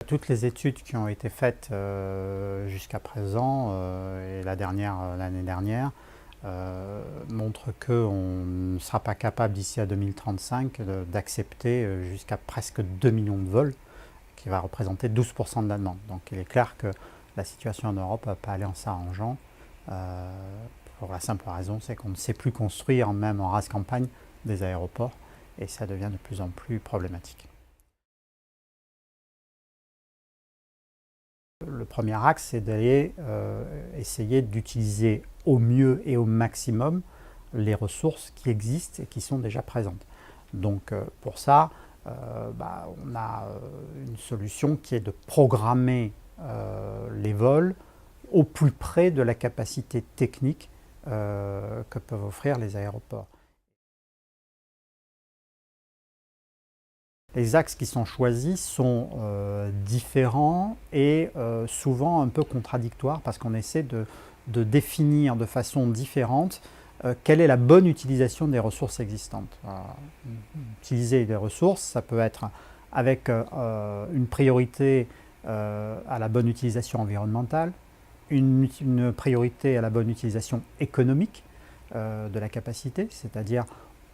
Toutes les études qui ont été faites jusqu'à présent, et l'année dernière, montrent qu'on ne sera pas capable d'ici à 2035 d'accepter jusqu'à presque 2 millions de vols, qui va représenter 12% de la demande. Donc il est clair que la situation en Europe ne va pas aller en s'arrangeant, pour la simple raison, c'est qu'on ne sait plus construire, même en race campagne, des aéroports, et ça devient de plus en plus problématique. Le premier axe, c'est d'aller essayer d'utiliser au mieux et au maximum les ressources qui existent et qui sont déjà présentes. Donc pour ça, on a une solution qui est de programmer les vols au plus près de la capacité technique que peuvent offrir les aéroports. Les axes qui sont choisis sont différents et souvent un peu contradictoires parce qu'on essaie de définir de façon différente quelle est la bonne utilisation des ressources existantes. Utiliser des ressources, ça peut être avec une priorité à la bonne utilisation environnementale, une priorité à la bonne utilisation économique de la capacité, c'est-à-dire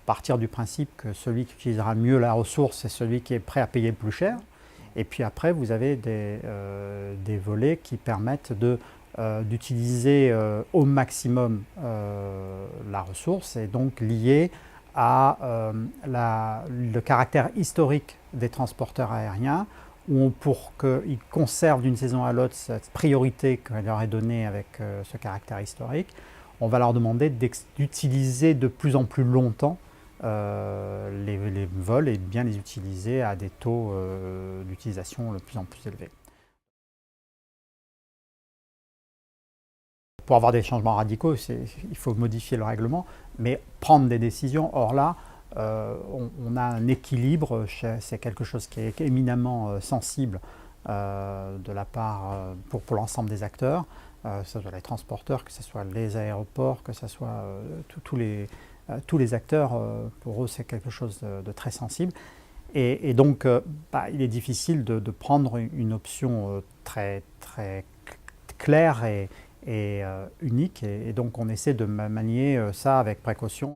partir du principe que celui qui utilisera mieux la ressource, c'est celui qui est prêt à payer le plus cher. Et puis après, vous avez des volets qui permettent d'utiliser au maximum la ressource et donc liés à le caractère historique des transporteurs aériens, où pour qu'ils conservent d'une saison à l'autre cette priorité qu'on leur est donnée avec ce caractère historique, on va leur demander d'utiliser de plus en plus longtemps les vols et bien les utiliser à des taux d'utilisation de plus en plus élevés. Pour avoir des changements radicaux, il faut modifier le règlement, mais prendre des décisions. Or là, on a un équilibre, c'est quelque chose qui est éminemment sensible de la part pour l'ensemble des acteurs, que ce soit les transporteurs, que ce soit les aéroports, que ce soit tous les acteurs, pour eux c'est quelque chose de très sensible. Et donc il est difficile de prendre une option très, très claire et unique, et donc on essaie de manier ça avec précaution.